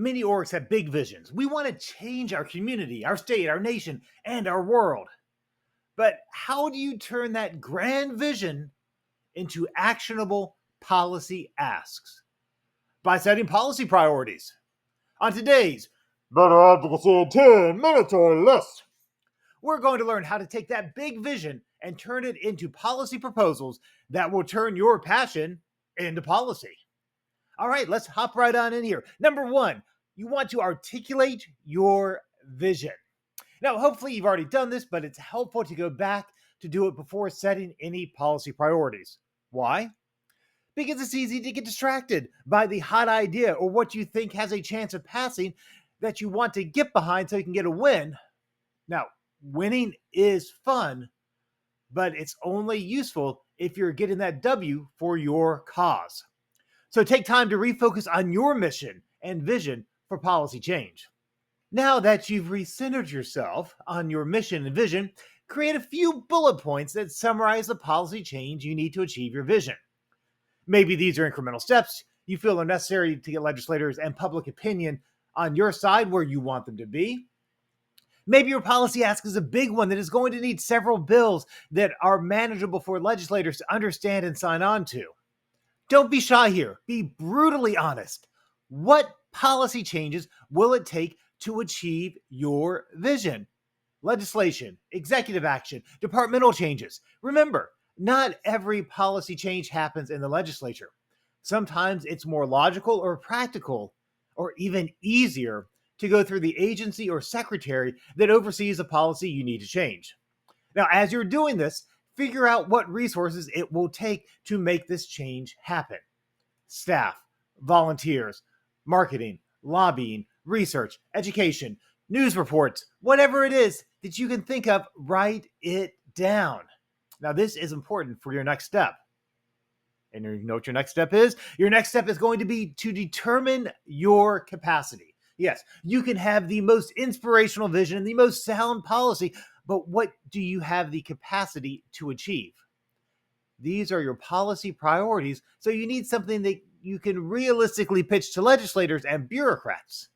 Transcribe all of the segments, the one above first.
Many orgs have big visions. We want to change our community, our state, our nation, and our world. But how do you turn that grand vision into actionable policy asks? By setting policy priorities. On today's Better Advocacy in 10 Minutes or Less, we're going to learn how to take that big vision and turn it into policy proposals that will turn your passion into policy. All right, let's hop right on in here. Number one, you want to articulate your vision. Now, hopefully you've already done this, but it's helpful to go back to do it before setting any policy priorities. Why? Because it's easy to get distracted by the hot idea or what you think has a chance of passing that you want to get behind so you can get a win. Now, winning is fun, but it's only useful if you're getting that W for your cause. So take time to refocus on your mission and vision for policy change. Now that you've recentered yourself on your mission and vision, create a few bullet points that summarize the policy change you need to achieve your vision. Maybe these are incremental steps you feel are necessary to get legislators and public opinion on your side where you want them to be. Maybe your policy ask is a big one that is going to need several bills that are manageable for legislators to understand and sign on to. Don't be shy here. Be brutally honest. What policy changes will it take to achieve your vision? Legislation, executive action, departmental changes. Remember, not every policy change happens in the legislature. Sometimes it's more logical or practical or even easier to go through the agency or secretary that oversees the policy you need to change. Now, as you're doing this, figure out what resources it will take to make this change happen. Staff, volunteers, marketing, lobbying, research, education, news reports, whatever it is that you can think of, write it down. Now, this is important for your next step. And you know what your next step is? Your next step is going to be to determine your capacity. Yes, you can have the most inspirational vision and the most sound policy, but what do you have the capacity to achieve? These are your policy priorities, so you need something that you can realistically pitch to legislators and bureaucrats.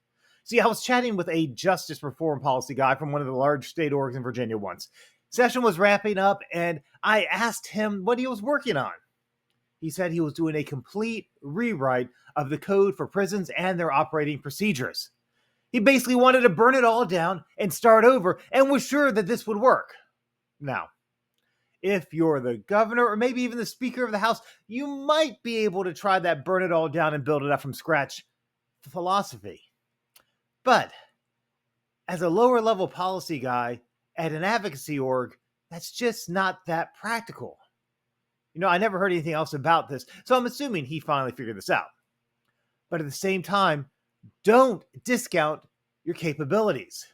See, I was chatting with a justice reform policy guy from one of the large state orgs in Virginia once. Session was wrapping up, and I asked him what he was working on. He said he was doing a complete rewrite of the code for prisons and their operating procedures. He basically wanted to burn it all down and start over and was sure that this would work. Now, if you're the governor or maybe even the Speaker of the House, you might be able to try that burn it all down and build it up from scratch philosophy. But as a lower level policy guy at an advocacy org, that's just not that practical. You know, I never heard anything else about this, so I'm assuming he finally figured this out. But at the same time, don't discount your capabilities.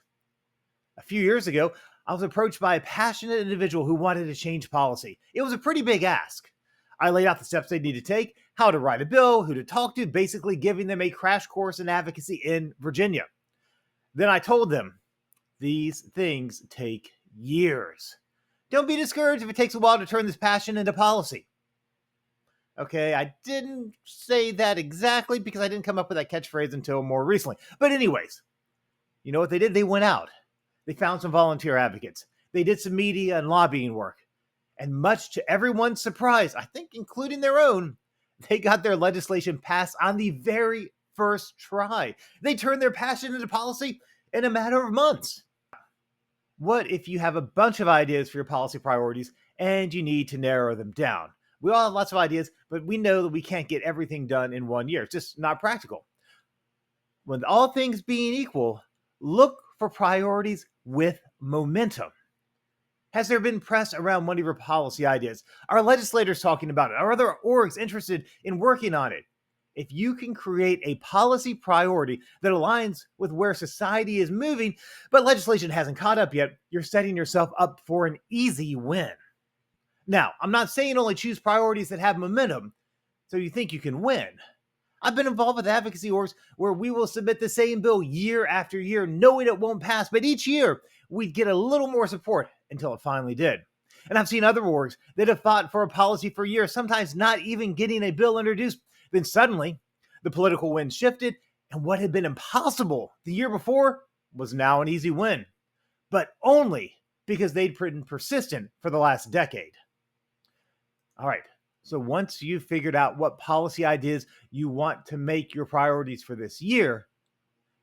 A few years ago, I was approached by a passionate individual who wanted to change policy. It was a pretty big ask. I laid out the steps they need to take, how to write a bill, who to talk to, basically giving them a crash course in advocacy in Virginia. Then I told them, these things take years. Don't be discouraged if it takes a while to turn this passion into policy. Okay, I didn't say that exactly because I didn't come up with that catchphrase until more recently. But anyways, you know what they did? They went out. They found some volunteer advocates. They did some media and lobbying work. And much to everyone's surprise, I think including their own, they got their legislation passed on the very first try. They turned their passion into policy in a matter of months. What if you have a bunch of ideas for your policy priorities and you need to narrow them down? We all have lots of ideas, but we know that we can't get everything done in 1 year. It's just not practical. When all things being equal, look for priorities with momentum. Has there been press around one of your policy ideas? Are legislators talking about it? Are other orgs interested in working on it? If you can create a policy priority that aligns with where society is moving, but legislation hasn't caught up yet, you're setting yourself up for an easy win. Now, I'm not saying only choose priorities that have momentum so you think you can win. I've been involved with advocacy orgs where we will submit the same bill year after year, knowing it won't pass, but each year we'd get a little more support until it finally did. And I've seen other orgs that have fought for a policy for years, sometimes not even getting a bill introduced. Then suddenly, the political wind shifted And what had been impossible the year before was now an easy win, but only because they'd been persistent for the last decade. All right, so once you've figured out what policy ideas you want to make your priorities for this year,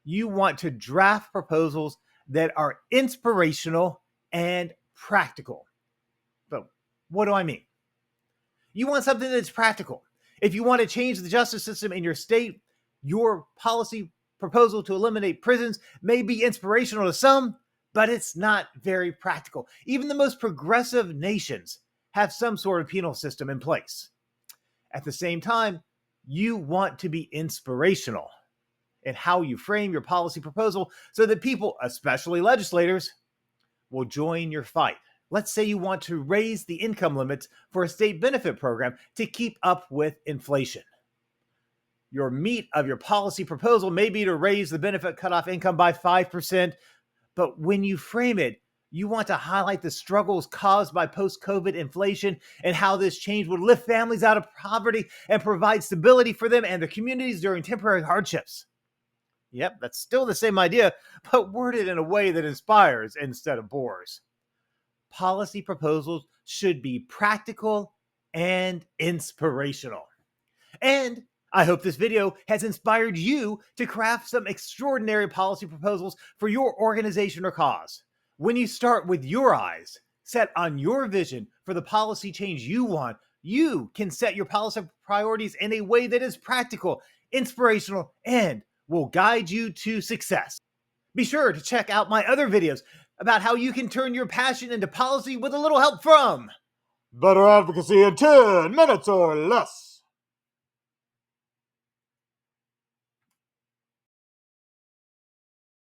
you want to draft proposals that are inspirational and practical. So, what do I mean? You want something that's practical. If you want to change the justice system in your state, your policy proposal to eliminate prisons may be inspirational to some, but it's not very practical. Even the most progressive nations have some sort of penal system in place. At the same time, you want to be inspirational in how you frame your policy proposal so that people, especially legislators, will join your fight. Let's say you want to raise the income limits for a state benefit program to keep up with inflation. Your meat of your policy proposal may be to raise the benefit cutoff income by 5%, but when you frame it, you want to highlight the struggles caused by post-COVID inflation and how this change would lift families out of poverty and provide stability for them and their communities during temporary hardships. Yep, that's still the same idea, but worded in a way that inspires instead of bores. Policy proposals should be practical and inspirational. And I hope this video has inspired you to craft some extraordinary policy proposals for your organization or cause. When you start with your eyes set on your vision for the policy change you want, you can set your policy priorities in a way that is practical, inspirational, and will guide you to success. Be sure to check out my other videos about how you can turn your passion into policy with a little help from Better advocacy in 10 minutes or less.